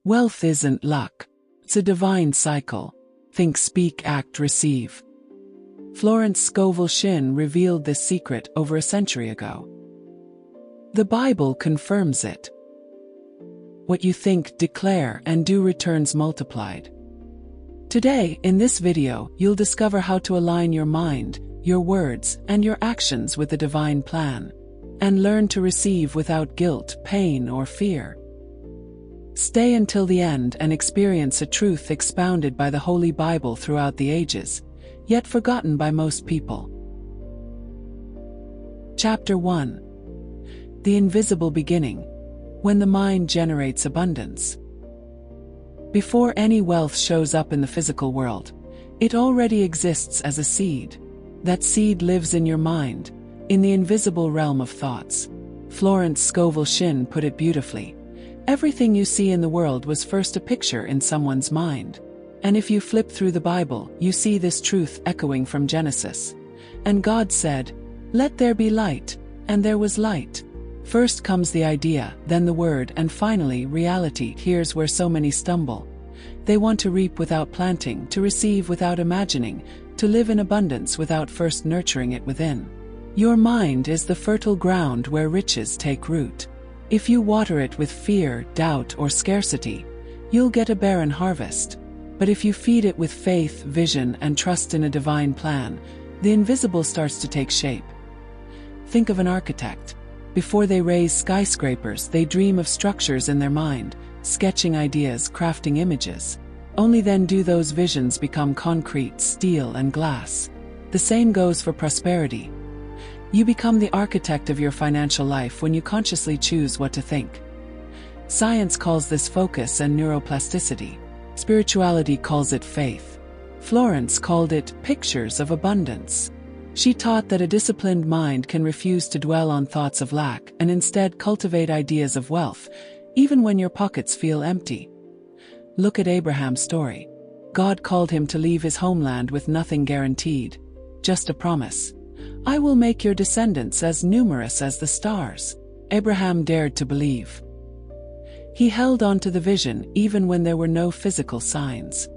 Wealth isn't luck. It's a divine cycle. Think, speak, act, receive. Florence Scovel Shinn revealed this secret over a century ago. The Bible confirms it. What you think, declare, and do returns multiplied. Today, in this video, you'll discover how to align your mind, your words, and your actions with the divine plan, and learn to receive without guilt, pain, or fear. Stay until the end and experience a truth expounded by the Holy Bible throughout the ages, yet forgotten by most people. Chapter 1. The Invisible Beginning. When the mind generates abundance. Before any wealth shows up in the physical world, it already exists as a seed. That seed lives in your mind, in the invisible realm of thoughts. Florence Scovel Shinn put it beautifully. Everything you see in the world was first a picture in someone's mind. And if you flip through the Bible, you see this truth echoing from Genesis. And God said, "Let there be light," and there was light. First comes the idea, then the word, and finally reality. Here's where so many stumble. They want to reap without planting, to receive without imagining, to live in abundance without first nurturing it within. Your mind is the fertile ground where riches take root. If you water it with fear, doubt, or scarcity, you'll get a barren harvest. But if you feed it with faith, vision, and trust in a divine plan, the invisible starts to take shape. Think of an architect. Before they raise skyscrapers, they dream of structures in their mind, sketching ideas, crafting images. Only then do those visions become concrete, steel, and glass. The same goes for prosperity. You become the architect of your financial life when you consciously choose what to think. Science calls this focus and neuroplasticity. Spirituality calls it faith. Florence called it pictures of abundance. She taught that a disciplined mind can refuse to dwell on thoughts of lack and instead cultivate ideas of wealth, even when your pockets feel empty. Look at Abraham's story. God called him to leave his homeland with nothing guaranteed, just a promise. "I will make your descendants as numerous as the stars." Abraham dared to believe. He held on to the vision even when there were no physical signs.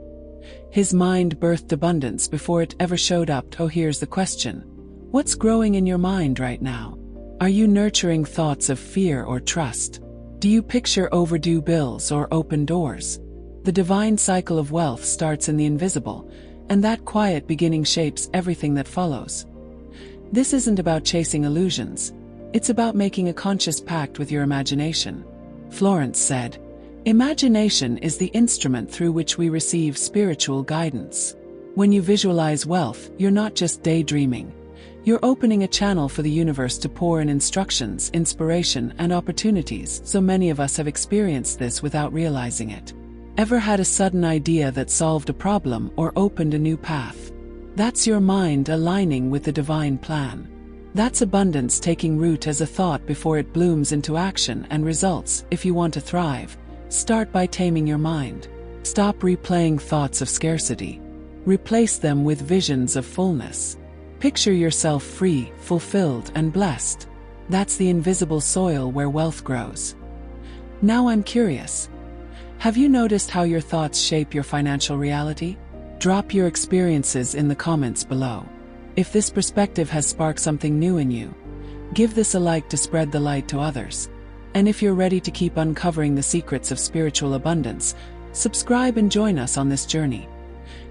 His mind birthed abundance before it ever showed up. Oh, here's the question. What's growing in your mind right now? Are you nurturing thoughts of fear or trust? Do you picture overdue bills or open doors? The divine cycle of wealth starts in the invisible, and that quiet beginning shapes everything that follows. This isn't about chasing illusions. It's about making a conscious pact with your imagination. Florence said, "Imagination is the instrument through which we receive spiritual guidance." When you visualize wealth, you're not just daydreaming. You're opening a channel for the universe to pour in instructions, inspiration, and opportunities. So many of us have experienced this without realizing it. Ever had a sudden idea that solved a problem or opened a new path? That's your mind aligning with the divine plan. That's abundance taking root as a thought before it blooms into action and results. If you want to thrive, start by taming your mind. Stop replaying thoughts of scarcity. Replace them with visions of fullness. Picture yourself free, fulfilled, and blessed. That's the invisible soil where wealth grows. Now I'm curious. Have you noticed how your thoughts shape your financial reality? Drop your experiences in the comments below. If this perspective has sparked something new in you, give this a like to spread the light to others. And if you're ready to keep uncovering the secrets of spiritual abundance, subscribe and join us on this journey.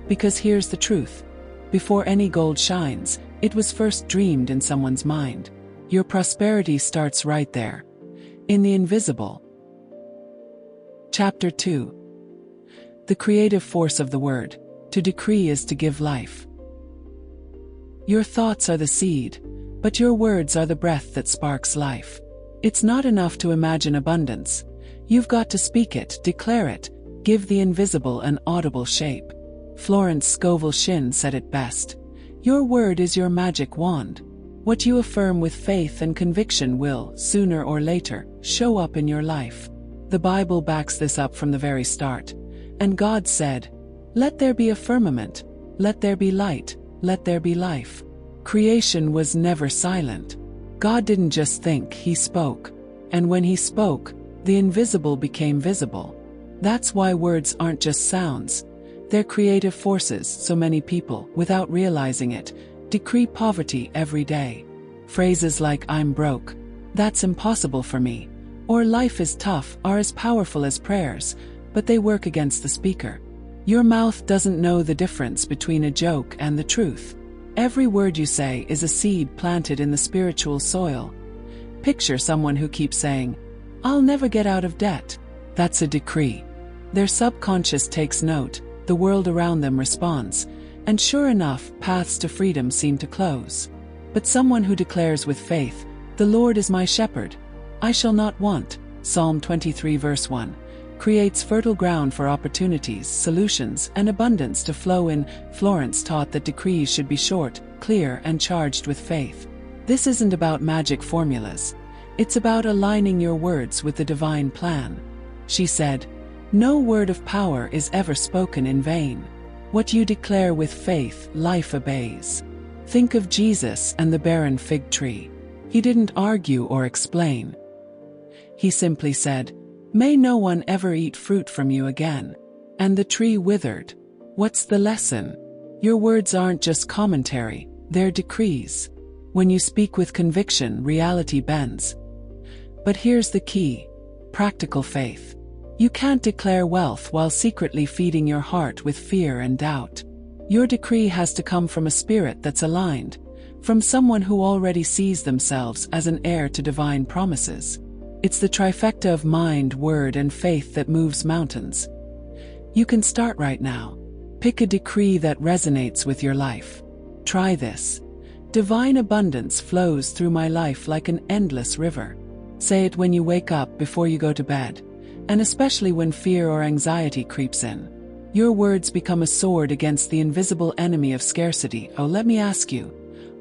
Because here's the truth. Before any gold shines, it was first dreamed in someone's mind. Your prosperity starts right there, in the invisible. Chapter 2. The creative force of the word. To decree is to give life. Your thoughts are the seed, but your words are the breath that sparks life. It's not enough to imagine abundance. You've got to speak it, declare it, give the invisible an audible shape. Florence Scovel Shinn said it best. Your word is your magic wand. What you affirm with faith and conviction will, sooner or later, show up in your life. The Bible backs this up from the very start. And God said, "Let there be a firmament, let there be light, let there be life." Creation was never silent. God didn't just think, He spoke. And when He spoke, the invisible became visible. That's why words aren't just sounds. They're creative forces. So many people, without realizing it, decree poverty every day. Phrases like "I'm broke," "That's impossible for me," or "Life is tough" are as powerful as prayers, but they work against the speaker. Your mouth doesn't know the difference between a joke and the truth. Every word you say is a seed planted in the spiritual soil. Picture someone who keeps saying, "I'll never get out of debt." That's a decree. Their subconscious takes note, the world around them responds, and sure enough, paths to freedom seem to close. But someone who declares with faith, "The Lord is my shepherd, I shall not want," Psalm 23 verse 1, creates fertile ground for opportunities, solutions, and abundance to flow in. Florence taught that decrees should be short, clear, and charged with faith. This isn't about magic formulas. It's about aligning your words with the divine plan. She said, "No word of power is ever spoken in vain. What you declare with faith, life obeys." Think of Jesus and the barren fig tree. He didn't argue or explain. He simply said, "May no one ever eat fruit from you again." And the tree withered. What's the lesson? Your words aren't just commentary, they're decrees. When you speak with conviction, reality bends. But here's the key: practical faith. You can't declare wealth while secretly feeding your heart with fear and doubt. Your decree has to come from a spirit that's aligned, from someone who already sees themselves as an heir to divine promises. It's the trifecta of mind, word, and faith that moves mountains. You can start right now. Pick a decree that resonates with your life. Try this. Divine abundance flows through my life like an endless river. Say it when you wake up, before you go to bed, and especially when fear or anxiety creeps in. Your words become a sword against the invisible enemy of scarcity. Oh, let me ask you,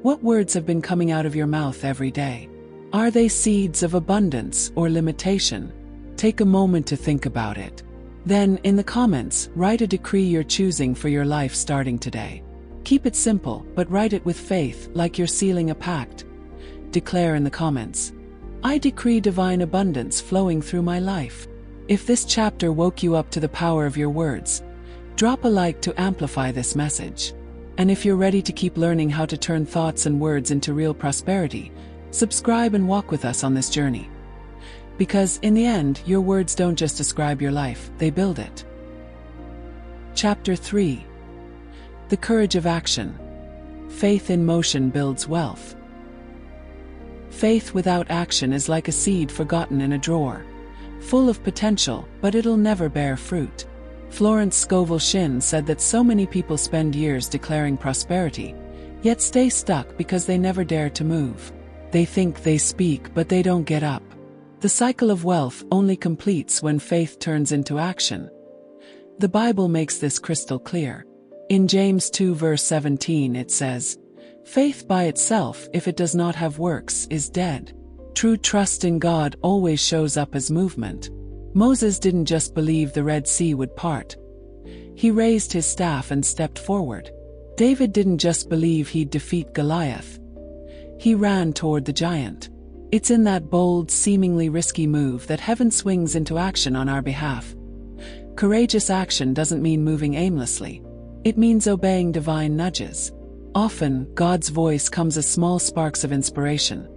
what words have been coming out of your mouth every day? Are they seeds of abundance or limitation? Take a moment to think about it. Then, in the comments, write a decree you're choosing for your life starting today. Keep it simple, but write it with faith, like you're sealing a pact. Declare in the comments, "I decree divine abundance flowing through my life." If this chapter woke you up to the power of your words, drop a like to amplify this message. And if you're ready to keep learning how to turn thoughts and words into real prosperity, subscribe and walk with us on this journey. Because in the end, your words don't just describe your life, they build it. Chapter 3. The Courage of Action. Faith in motion builds wealth. Faith without action is like a seed forgotten in a drawer, full of potential, but it'll never bear fruit. Florence Scovel Shinn said that so many people spend years declaring prosperity, yet stay stuck because they never dare to move. They think they speak, but they don't get up. The cycle of wealth only completes when faith turns into action. The Bible makes this crystal clear. In James 2 verse 17 it says, "Faith by itself, if it does not have works, is dead." True trust in God always shows up as movement. Moses didn't just believe the Red Sea would part. He raised his staff and stepped forward. David didn't just believe he'd defeat Goliath. He ran toward the giant. It's in that bold, seemingly risky move that heaven swings into action on our behalf. Courageous action doesn't mean moving aimlessly. It means obeying divine nudges. Often, God's voice comes as small sparks of inspiration.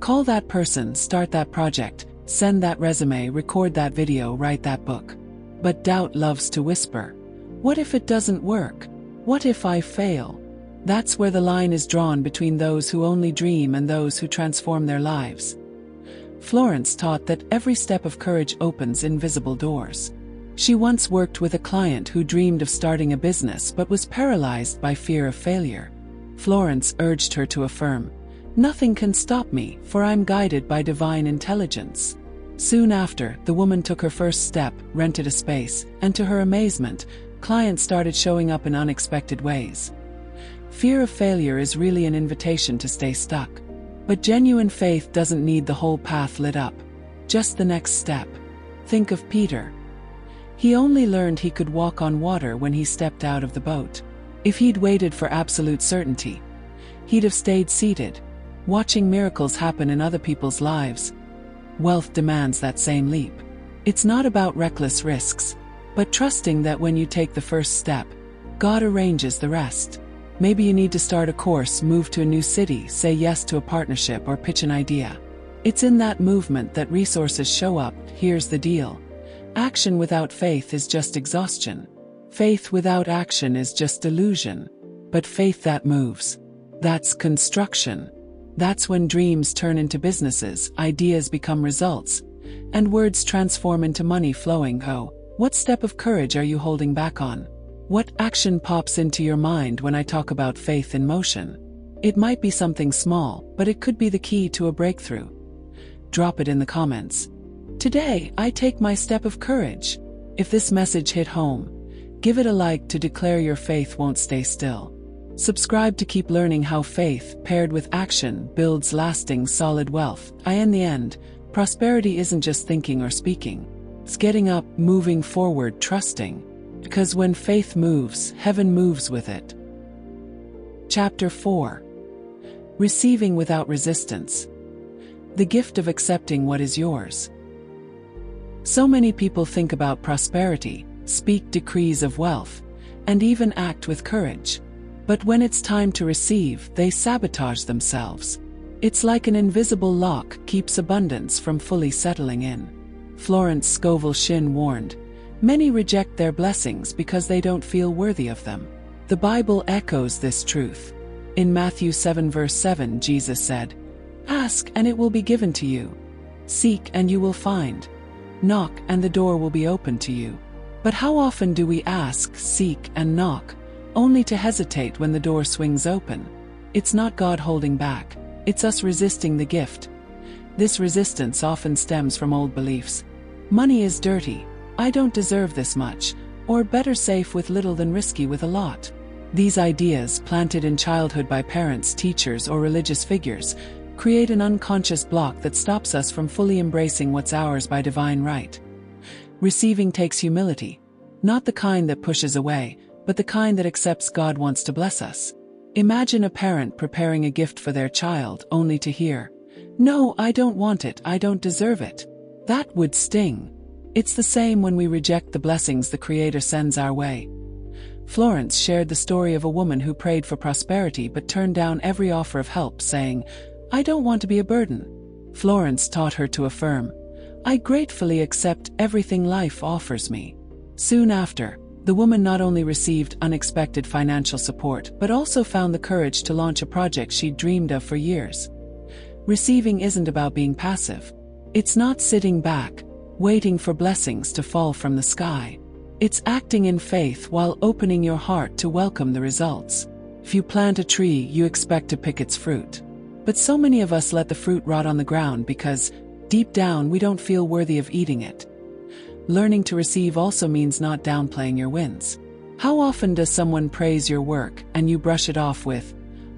Call that person, start that project, send that resume, record that video, write that book. But doubt loves to whisper, "What if it doesn't work? What if I fail?" That's where the line is drawn between those who only dream and those who transform their lives. Florence taught that every step of courage opens invisible doors. She once worked with a client who dreamed of starting a business but was paralyzed by fear of failure. Florence urged her to affirm, "Nothing can stop me, for I'm guided by divine intelligence." Soon after, the woman took her first step, rented a space, and to her amazement, clients started showing up in unexpected ways. Fear of failure is really an invitation to stay stuck. But genuine faith doesn't need the whole path lit up, just the next step. Think of Peter. He only learned he could walk on water when he stepped out of the boat. If he'd waited for absolute certainty, he'd have stayed seated, watching miracles happen in other people's lives. Wealth demands that same leap. It's not about reckless risks, but trusting that when you take the first step, God arranges the rest. Maybe you need to start a course, move to a new city, say yes to a partnership, or pitch an idea. It's in that movement that resources show up. Here's the deal. Action without faith is just exhaustion. Faith without action is just delusion. But faith that moves, that's construction. That's when dreams turn into businesses, ideas become results, and words transform into money flowing. Oh, what step of courage are you holding back on? What action pops into your mind when I talk about faith in motion? It might be something small, but it could be the key to a breakthrough. Drop it in the comments. Today, I take my step of courage. If this message hit home, give it a like to declare your faith won't stay still. Subscribe to keep learning how faith, paired with action, builds lasting, solid wealth. In the end, prosperity isn't just thinking or speaking. It's getting up, moving forward, trusting. Because when faith moves, heaven moves with it. Chapter 4. Receiving without resistance. The gift of accepting what is yours. So many people think about prosperity, speak decrees of wealth, and even act with courage. But when it's time to receive, they sabotage themselves. It's like an invisible lock keeps abundance from fully settling in. Florence Scovel Shinn warned, "Many reject their blessings because they don't feel worthy of them." The Bible echoes this truth. In Matthew 7 verse 7, Jesus said, "Ask and it will be given to you. Seek and you will find. Knock and the door will be opened to you." But how often do we ask, seek, and knock, only to hesitate when the door swings open? It's not God holding back, it's us resisting the gift. This resistance often stems from old beliefs. Money is dirty, I don't deserve this much, or better safe with little than risky with a lot. These ideas, planted in childhood by parents, teachers, or religious figures, create an unconscious block that stops us from fully embracing what's ours by divine right. Receiving takes humility, not the kind that pushes away, but the kind that accepts God wants to bless us. Imagine a parent preparing a gift for their child only to hear, "No, I don't want it, I don't deserve it." That would sting. It's the same when we reject the blessings the Creator sends our way. Florence shared the story of a woman who prayed for prosperity but turned down every offer of help, saying, "I don't want to be a burden." Florence taught her to affirm, "I gratefully accept everything life offers me." Soon after, the woman not only received unexpected financial support but also found the courage to launch a project she'd dreamed of for years. Receiving isn't about being passive. It's not sitting back, waiting for blessings to fall from the sky. It's acting in faith while opening your heart to welcome the results. If you plant a tree, you expect to pick its fruit. But so many of us let the fruit rot on the ground because, deep down, we don't feel worthy of eating it. Learning to receive also means not downplaying your wins. How often does someone praise your work and you brush it off with,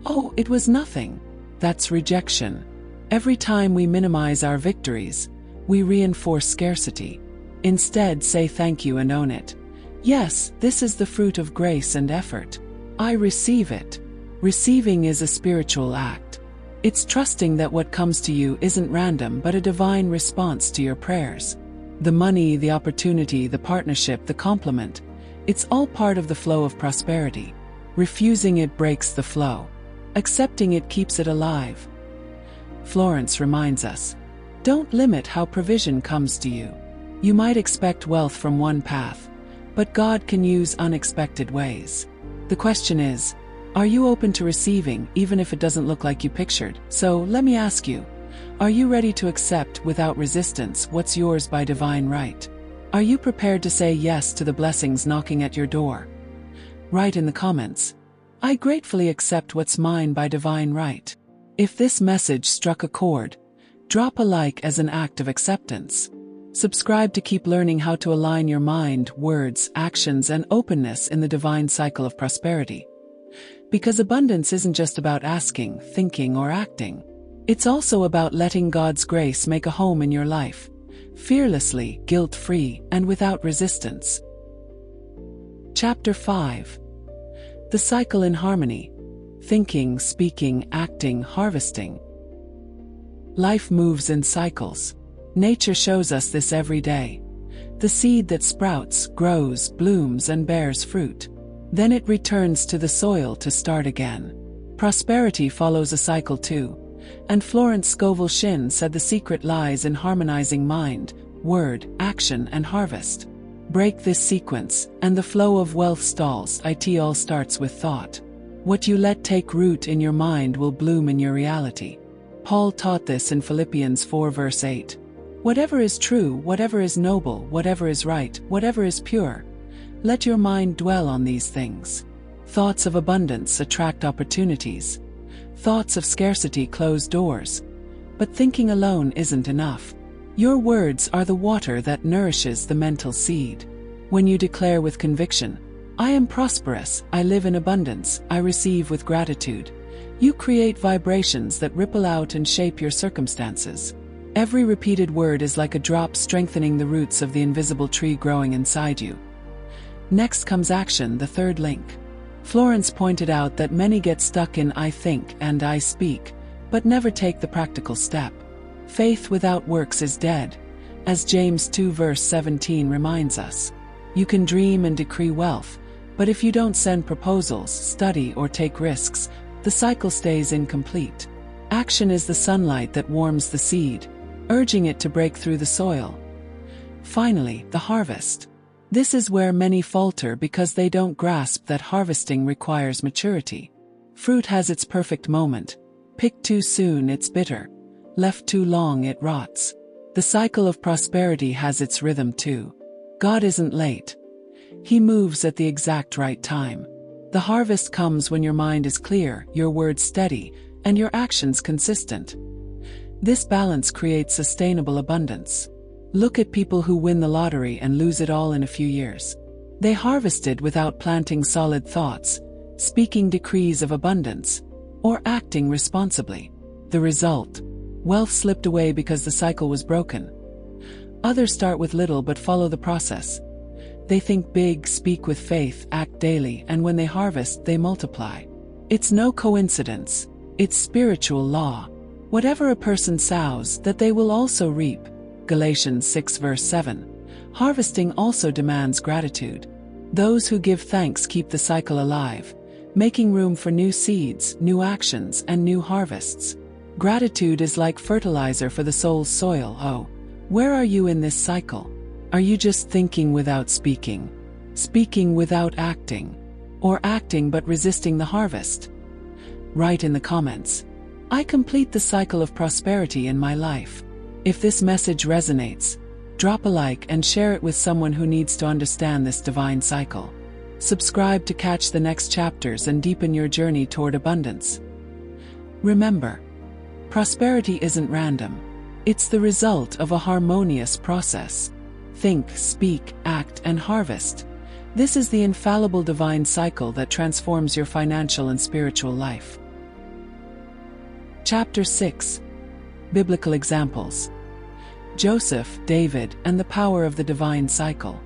"Oh, it was nothing"? That's rejection. Every time we minimize our victories, we reinforce scarcity. Instead, say thank you and own it. Yes, this is the fruit of grace and effort. I receive it. Receiving is a spiritual act. It's trusting that what comes to you isn't random but a divine response to your prayers. The money, the opportunity, the partnership, the compliment, it's all part of the flow of prosperity. Refusing it breaks the flow. Accepting it keeps it alive. Florence reminds us, don't limit how provision comes to you. You might expect wealth from one path, but God can use unexpected ways. The question is, are you open to receiving even if it doesn't look like you pictured? So let me ask you, are you ready to accept without resistance what's yours by divine right? Are you prepared to say yes to the blessings knocking at your door? Write in the comments, "I gratefully accept what's mine by divine right." If this message struck a chord, drop a like as an act of acceptance. Subscribe to keep learning how to align your mind, words, actions, and openness in the divine cycle of prosperity. Because abundance isn't just about asking, thinking, or acting. It's also about letting God's grace make a home in your life, fearlessly, guilt-free, and without resistance. Chapter 5. The Cycle in Harmony. Thinking, speaking, acting, harvesting. Life moves in cycles. Nature shows us this every day. The seed that sprouts, grows, blooms, and bears fruit. Then it returns to the soil to start again. Prosperity follows a cycle too. And Florence Scovel Shinn said the secret lies in harmonizing mind, word, action, and harvest. Break this sequence, and the flow of wealth stalls. It all starts with thought. What you let take root in your mind will bloom in your reality. Paul taught this in Philippians 4 verse 8. Whatever is true, whatever is noble, whatever is right, whatever is pure, let your mind dwell on these things. Thoughts of abundance attract opportunities. Thoughts of scarcity close doors. But thinking alone isn't enough. Your words are the water that nourishes the mental seed. When you declare with conviction, I am prosperous, I live in abundance, I receive with gratitude, you create vibrations that ripple out and shape your circumstances. Every repeated word is like a drop strengthening the roots of the invisible tree growing inside you. Next comes action, the third link. Florence pointed out that many get stuck in I think and I speak, but never take the practical step. Faith without works is dead, as James 2 verse 17 reminds us. You can dream and decree wealth, but if you don't send proposals, study, or take risks, the cycle stays incomplete. Action is the sunlight that warms the seed, urging it to break through the soil. Finally, the harvest. This is where many falter because they don't grasp that harvesting requires maturity. Fruit has its perfect moment. Picked too soon, it's bitter. Left too long, it rots. The cycle of prosperity has its rhythm too. God isn't late. He moves at the exact right time. The harvest comes when your mind is clear, your words steady, and your actions consistent. This balance creates sustainable abundance. Look at people who win the lottery and lose it all in a few years. They harvested without planting solid thoughts, speaking decrees of abundance, or acting responsibly. The result? Wealth slipped away because the cycle was broken. Others start with little but follow the process. They think big, speak with faith, act daily, and when they harvest, they multiply. It's no coincidence. It's spiritual law. Whatever a person sows, that they will also reap. Galatians 6 verse 7. Harvesting also demands gratitude. Those who give thanks keep the cycle alive, making room for new seeds, new actions, and new harvests. Gratitude is like fertilizer for the soul's soil. Oh, where are you in this cycle? Are you just thinking without speaking? Speaking without acting? Or acting but resisting the harvest? Write in the comments. I complete the cycle of prosperity in my life. If this message resonates, drop a like and share it with someone who needs to understand this divine cycle. Subscribe to catch the next chapters and deepen your journey toward abundance. Remember, prosperity isn't random. It's the result of a harmonious process. Think, speak, act, and harvest. This is the infallible divine cycle that transforms your financial and spiritual life. Chapter 6. Biblical Examples. Joseph, David, and the power of the divine cycle.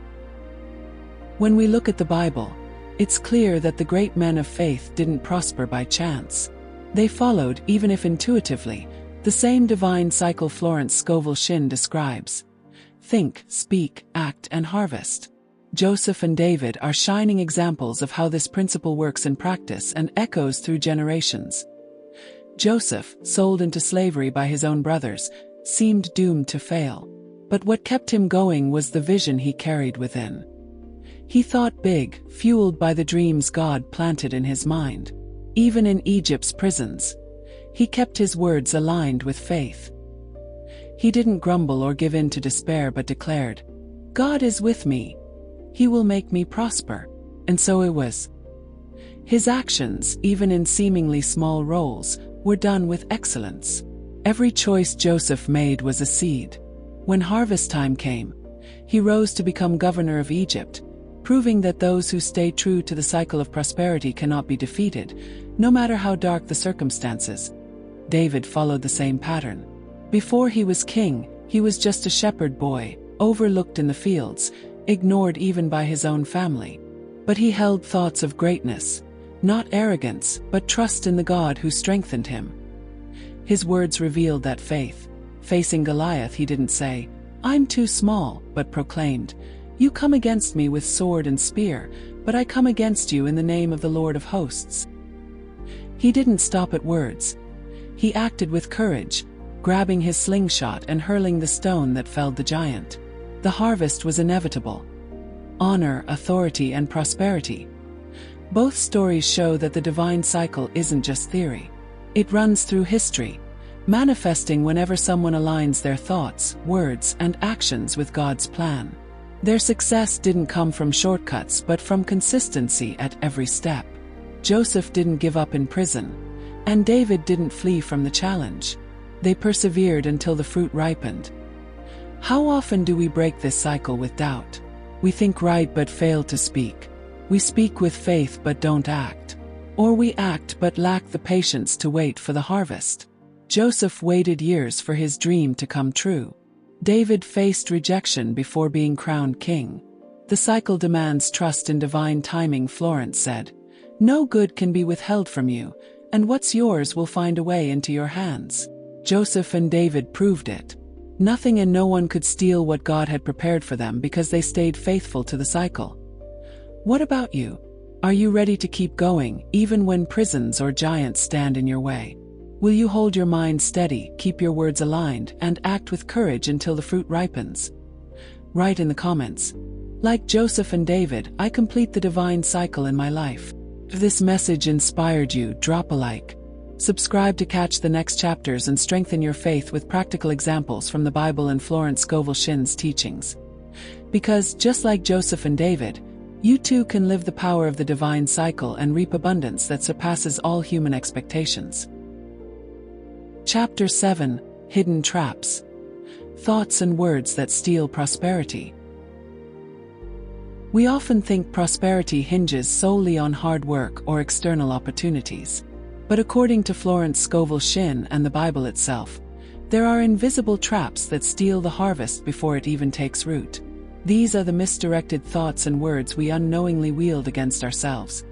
When we look at the Bible, it's clear that the great men of faith didn't prosper by chance. They followed, even if intuitively, the same divine cycle Florence Scovel Shinn describes. Think, speak, act, and harvest. Joseph and David are shining examples of how this principle works in practice and echoes through generations. Joseph, sold into slavery by his own brothers, seemed doomed to fail. But what kept him going was the vision he carried within. He thought big, fueled by the dreams God planted in his mind. Even in Egypt's prisons, he kept his words aligned with faith. He didn't grumble or give in to despair but declared, God is with me. He will make me prosper. And so it was. His actions, even in seemingly small roles, were done with excellence. Every choice Joseph made was a seed. When harvest time came, he rose to become governor of Egypt, proving that those who stay true to the cycle of prosperity cannot be defeated, no matter how dark the circumstances. David followed the same pattern. Before he was king, he was just a shepherd boy, overlooked in the fields, ignored even by his own family. But he held thoughts of greatness, not arrogance, but trust in the God who strengthened him. His words revealed that faith. Facing Goliath, he didn't say, I'm too small, but proclaimed, "You come against me with sword and spear, but I come against you in the name of the Lord of hosts." He didn't stop at words. He acted with courage, grabbing his slingshot and hurling the stone that felled the giant. The harvest was inevitable. Honor, authority, and prosperity. Both stories show that the divine cycle isn't just theory. It runs through history, manifesting whenever someone aligns their thoughts, words, and actions with God's plan. Their success didn't come from shortcuts but from consistency at every step. Joseph didn't give up in prison, and David didn't flee from the challenge. They persevered until the fruit ripened. How often do we break this cycle with doubt? We think right but fail to speak. We speak with faith but don't act. Or we act but lack the patience to wait for the harvest. Joseph waited years for his dream to come true. David faced rejection before being crowned king. The cycle demands trust in divine timing, Florence said. No good can be withheld from you, and what's yours will find a way into your hands. Joseph and David proved it. Nothing and no one could steal what God had prepared for them because they stayed faithful to the cycle. What about you? Are you ready to keep going, even when prisons or giants stand in your way? Will you hold your mind steady, keep your words aligned, and act with courage until the fruit ripens? Write in the comments. Like Joseph and David, I complete the divine cycle in my life. If this message inspired you, drop a like. Subscribe to catch the next chapters and strengthen your faith with practical examples from the Bible and Florence Scovel Shinn's teachings. Because, just like Joseph and David, you too can live the power of the divine cycle and reap abundance that surpasses all human expectations. Chapter 7: Hidden Traps. Thoughts and words that steal prosperity. We often think prosperity hinges solely on hard work or external opportunities. But according to Florence Scovel Shinn and the Bible itself, there are invisible traps that steal the harvest before it even takes root. These are the misdirected thoughts and words we unknowingly wield against ourselves.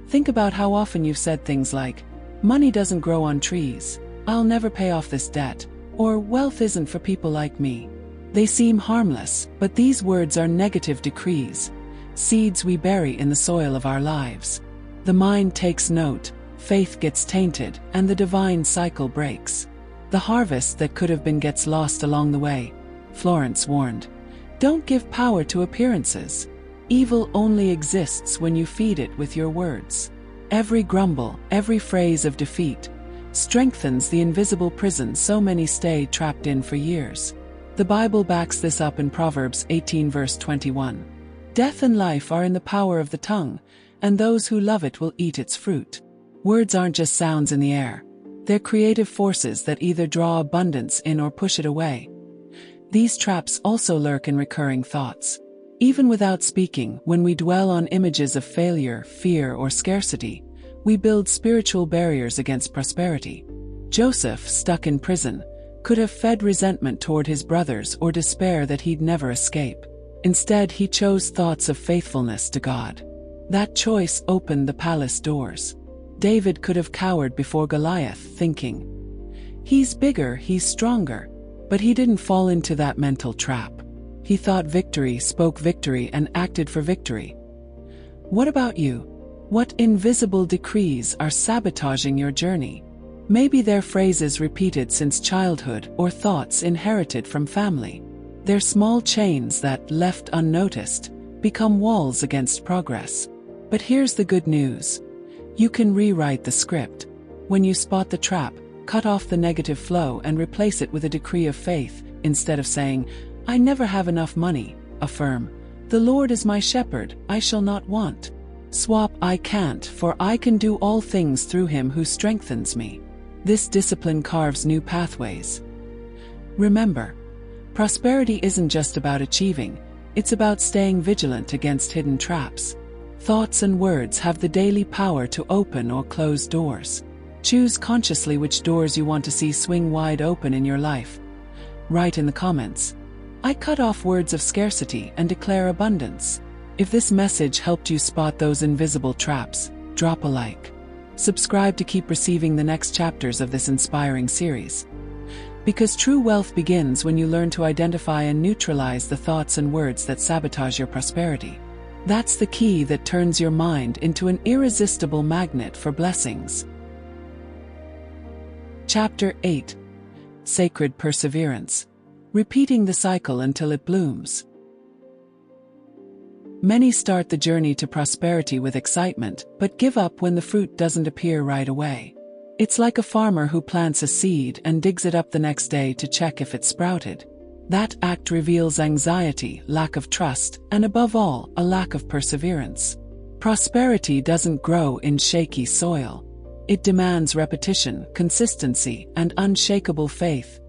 Think about how often you've said things like, "Money doesn't grow on trees," "I'll never pay off this debt," or "Wealth isn't for people like me." They seem harmless, but these words are negative decrees, seeds we bury in the soil of our lives. The mind takes note, faith gets tainted, and the divine cycle breaks. The harvest that could have been gets lost along the way. Florence warned, "Don't give power to appearances. Evil only exists when you feed it with your words." Every grumble, every phrase of defeat, strengthens the invisible prison so many stay trapped in for years. The Bible backs this up in Proverbs 18 verse 21. "Death and life are in the power of the tongue, and those who love it will eat its fruit." Words aren't just sounds in the air. They're creative forces that either draw abundance in or push it away. These traps also lurk in recurring thoughts. Even without speaking, when we dwell on images of failure, fear, or scarcity, we build spiritual barriers against prosperity. Joseph, stuck in prison, could have fed resentment toward his brothers or despair that he'd never escape. Instead, he chose thoughts of faithfulness to God. That choice opened the palace doors. David could have cowered before Goliath, thinking, "He's bigger, he's stronger." But he didn't fall into that mental trap. He thought victory, spoke victory, and acted for victory. What about you? What invisible decrees are sabotaging your journey? Maybe they're phrases repeated since childhood or thoughts inherited from family. They're small chains that, left unnoticed, become walls against progress. But here's the good news. You can rewrite the script. When you spot the trap, cut off the negative flow and replace it with a decree of faith. Instead of saying, "I never have enough money," affirm, "The Lord is my shepherd, I shall not want." Swap "I can't" for "I can do all things through him who strengthens me." This discipline carves new pathways. Remember, prosperity isn't just about achieving, it's about staying vigilant against hidden traps. Thoughts and words have the daily power to open or close doors. Choose consciously which doors you want to see swing wide open in your life. Write in the comments, "I cut off words of scarcity and declare abundance." If this message helped you spot those invisible traps, drop a like. Subscribe to keep receiving the next chapters of this inspiring series. Because true wealth begins when you learn to identify and neutralize the thoughts and words that sabotage your prosperity. That's the key that turns your mind into an irresistible magnet for blessings. Chapter 8. Sacred Perseverance. Repeating the cycle until it blooms. Many start the journey to prosperity with excitement, but give up when the fruit doesn't appear right away. It's like a farmer who plants a seed and digs it up the next day to check if it sprouted. That act reveals anxiety, lack of trust, and above all, a lack of perseverance. Prosperity doesn't grow in shaky soil. It demands repetition, consistency, and unshakable faith.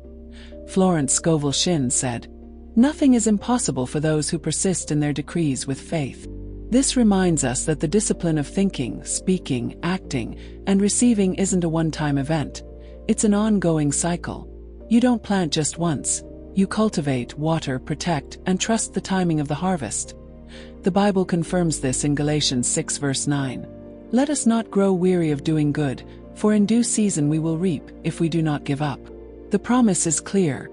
Florence Scovel Shinn said, "Nothing is impossible for those who persist in their decrees with faith." This reminds us that the discipline of thinking, speaking, acting, and receiving isn't a one-time event. It's an ongoing cycle. You don't plant just once. You cultivate, water, protect, and trust the timing of the harvest. The Bible confirms this in Galatians 6 verse 9. "Let us not grow weary of doing good, for in due season we will reap, if we do not give up." The promise is clear.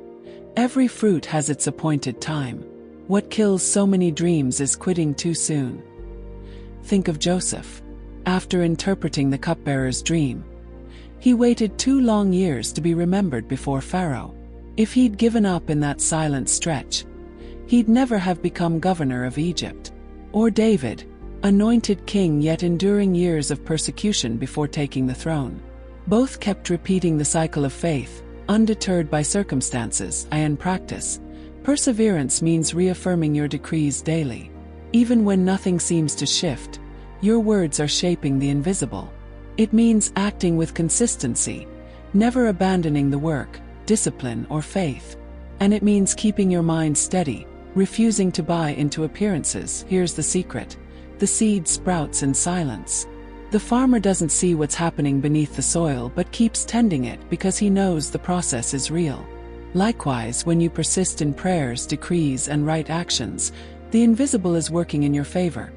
Every fruit has its appointed time. What kills so many dreams is quitting too soon. Think of Joseph. After interpreting the cupbearer's dream, he waited 2 long years to be remembered before Pharaoh. If he'd given up in that silent stretch, he'd never have become governor of Egypt. Or David, anointed king yet enduring years of persecution before taking the throne. Both kept repeating the cycle of faith, undeterred by circumstances, and practice. Perseverance means reaffirming your decrees daily. Even when nothing seems to shift, your words are shaping the invisible. It means acting with consistency, never abandoning the work, discipline, or faith. And it means keeping your mind steady, refusing to buy into appearances. Here's the secret. The seed sprouts in silence. The farmer doesn't see what's happening beneath the soil but keeps tending it because he knows the process is real. Likewise, when you persist in prayers, decrees, and right actions, the invisible is working in your favor.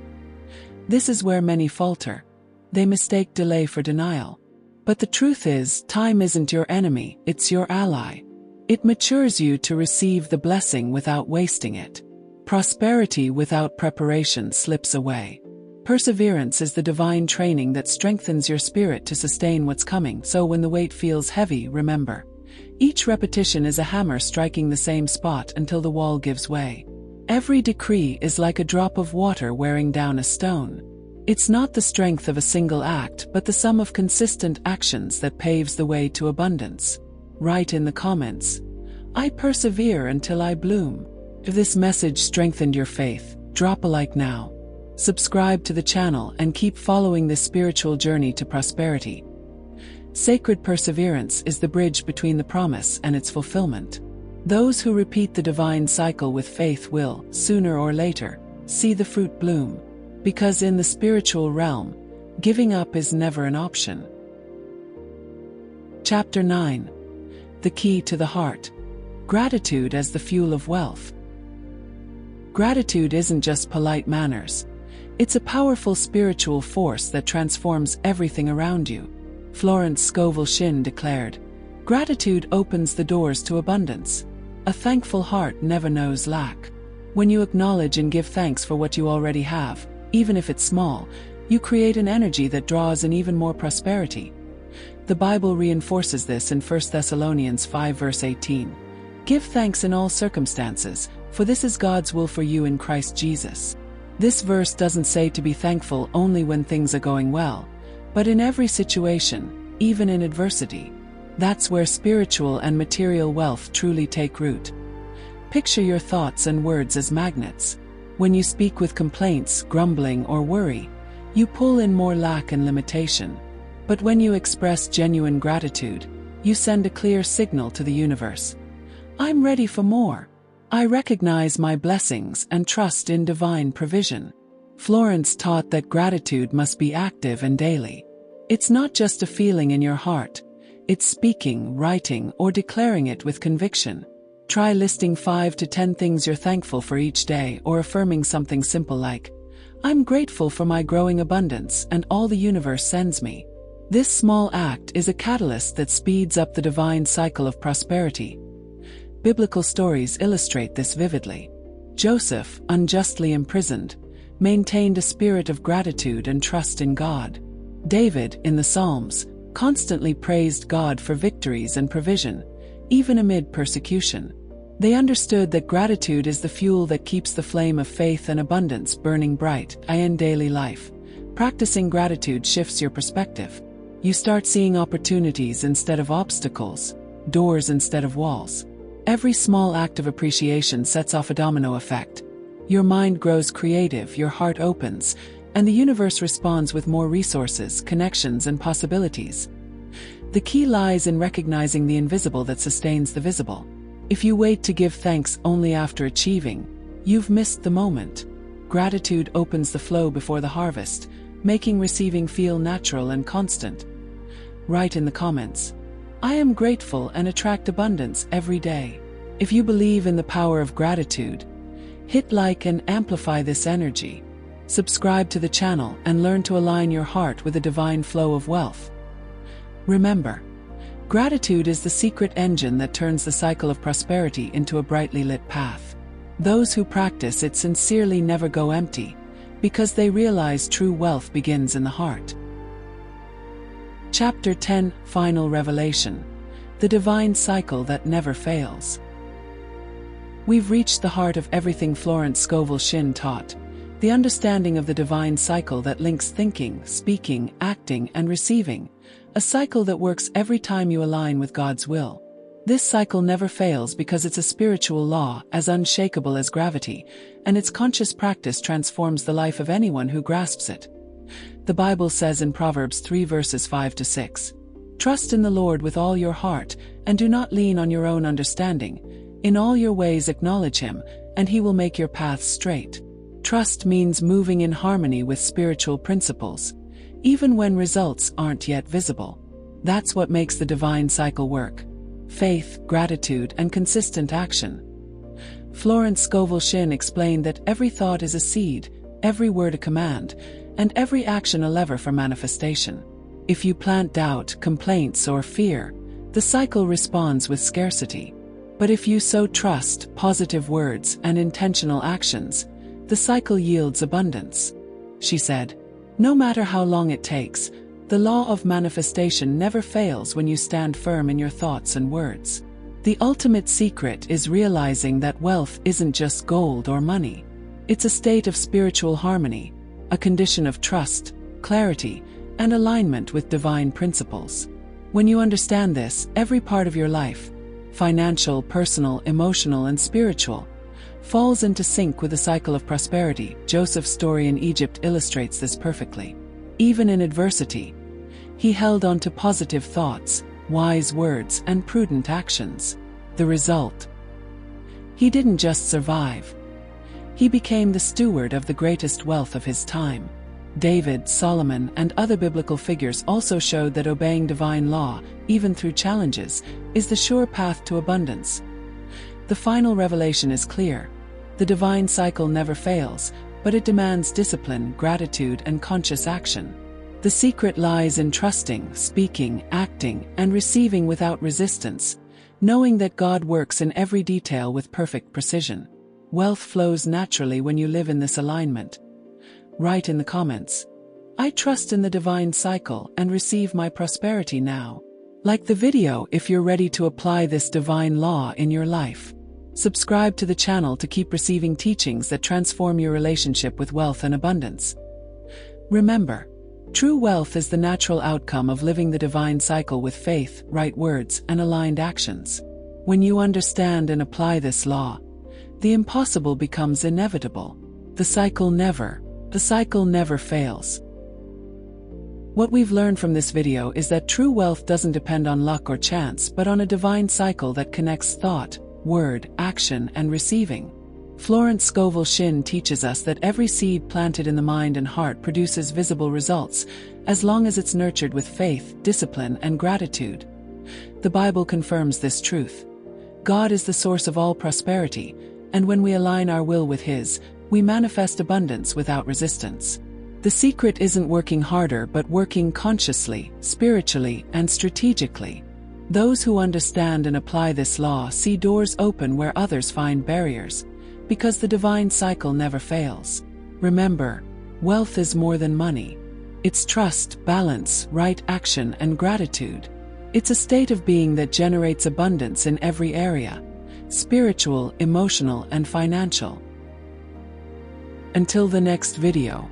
This is where many falter. They mistake delay for denial. But the truth is, time isn't your enemy, it's your ally. It matures you to receive the blessing without wasting it. Prosperity without preparation slips away. Perseverance is the divine training that strengthens your spirit to sustain what's coming. So when the weight feels heavy, remember, each repetition is a hammer striking the same spot until the wall gives way. Every decree is like a drop of water wearing down a stone. It's not the strength of a single act, but the sum of consistent actions that paves the way to abundance. Write in the comments, "I persevere until I bloom." If this message strengthened your faith, drop a like now. Subscribe to the channel and keep following this spiritual journey to prosperity. Sacred perseverance is the bridge between the promise and its fulfillment. Those who repeat the divine cycle with faith will, sooner or later, see the fruit bloom. Because in the spiritual realm, giving up is never an option. Chapter 9. The Key to the Heart. Gratitude as the Fuel of Wealth. Gratitude isn't just polite manners. It's a powerful spiritual force that transforms everything around you. Florence Scovel Shinn declared, "Gratitude opens the doors to abundance. A thankful heart never knows lack." When you acknowledge and give thanks for what you already have, even if it's small, you create an energy that draws in even more prosperity. The Bible reinforces this in 1 Thessalonians 5 verse 18. "Give thanks in all circumstances, for this is God's will for you in Christ Jesus." This verse doesn't say to be thankful only when things are going well, but in every situation, even in adversity. That's where spiritual and material wealth truly take root. Picture your thoughts and words as magnets. When you speak with complaints, grumbling, or worry, you pull in more lack and limitation. But when you express genuine gratitude, you send a clear signal to the universe. "I'm ready for more. I recognize my blessings and trust in divine provision." Florence taught that gratitude must be active and daily. It's not just a feeling in your heart. It's speaking, writing, or declaring it with conviction. Try listing 5 to 10 things you're thankful for each day, or affirming something simple like, "I'm grateful for my growing abundance and all the universe sends me." This small act is a catalyst that speeds up the divine cycle of prosperity. Biblical stories illustrate this vividly. Joseph, unjustly imprisoned, maintained a spirit of gratitude and trust in God. David, in the Psalms, constantly praised God for victories and provision, even amid persecution. They understood that gratitude is the fuel that keeps the flame of faith and abundance burning bright. In daily life, practicing gratitude shifts your perspective. You start seeing opportunities instead of obstacles, doors instead of walls. Every small act of appreciation sets off a domino effect. Your mind grows creative, your heart opens, and the universe responds with more resources, connections, and possibilities. The key lies in recognizing the invisible that sustains the visible. If you wait to give thanks only after achieving, you've missed the moment. Gratitude opens the flow before the harvest, making receiving feel natural and constant. Write in the comments, "I am grateful and attract abundance every day." If you believe in the power of gratitude, hit like and amplify this energy. Subscribe to the channel and learn to align your heart with a divine flow of wealth. Remember, gratitude is the secret engine that turns the cycle of prosperity into a brightly lit path. Those who practice it sincerely never go empty, because they realize true wealth begins in the heart. Chapter 10, Final Revelation. The Divine Cycle That Never Fails. We've reached the heart of everything Florence Scovel Shinn taught, the understanding of the divine cycle that links thinking, speaking, acting, and receiving, a cycle that works every time you align with God's will. This cycle never fails because it's a spiritual law as unshakable as gravity, and its conscious practice transforms the life of anyone who grasps it. The Bible says in Proverbs 3 verses 5-6, "Trust in the Lord with all your heart, and do not lean on your own understanding. In all your ways acknowledge Him, and He will make your paths straight." Trust means moving in harmony with spiritual principles, even when results aren't yet visible. That's what makes the divine cycle work. Faith, gratitude, and consistent action. Florence Scovel Shinn explained that every thought is a seed, every word a command, and every action a lever for manifestation. If you plant doubt, complaints, or fear, the cycle responds with scarcity. But if you sow trust, positive words, and intentional actions, the cycle yields abundance. She said, "No matter how long it takes, the law of manifestation never fails when you stand firm in your thoughts and words." The ultimate secret is realizing that wealth isn't just gold or money. It's a state of spiritual harmony, a condition of trust, clarity, and alignment with divine principles. When you understand this, every part of your life, financial, personal, emotional, and spiritual, falls into sync with the cycle of prosperity. Joseph's story in Egypt illustrates this perfectly. Even in adversity, he held on to positive thoughts, wise words, and prudent actions. The result? He didn't just survive. He became the steward of the greatest wealth of his time. David, Solomon, and other biblical figures also showed that obeying divine law, even through challenges, is the sure path to abundance. The final revelation is clear. The divine cycle never fails, but it demands discipline, gratitude, and conscious action. The secret lies in trusting, speaking, acting, and receiving without resistance, knowing that God works in every detail with perfect precision. Wealth flows naturally when you live in this alignment. Write in the comments, "I trust in the divine cycle and receive my prosperity now." Like the video if you're ready to apply this divine law in your life. Subscribe to the channel to keep receiving teachings that transform your relationship with wealth and abundance. Remember, true wealth is the natural outcome of living the divine cycle with faith, right words, and aligned actions. When you understand and apply this law, the impossible becomes inevitable. The cycle never fails. What we've learned from this video is that true wealth doesn't depend on luck or chance, but on a divine cycle that connects thought, word, action, and receiving. Florence Scovel Shinn teaches us that every seed planted in the mind and heart produces visible results, as long as it's nurtured with faith, discipline, and gratitude. The Bible confirms this truth. God is the source of all prosperity, and when we align our will with His, we manifest abundance without resistance. The secret isn't working harder but working consciously, spiritually, and strategically. Those who understand and apply this law see doors open where others find barriers, because the divine cycle never fails. Remember, wealth is more than money. It's trust, balance, right action, and gratitude. It's a state of being that generates abundance in every area: spiritual, emotional, and financial. Until the next video.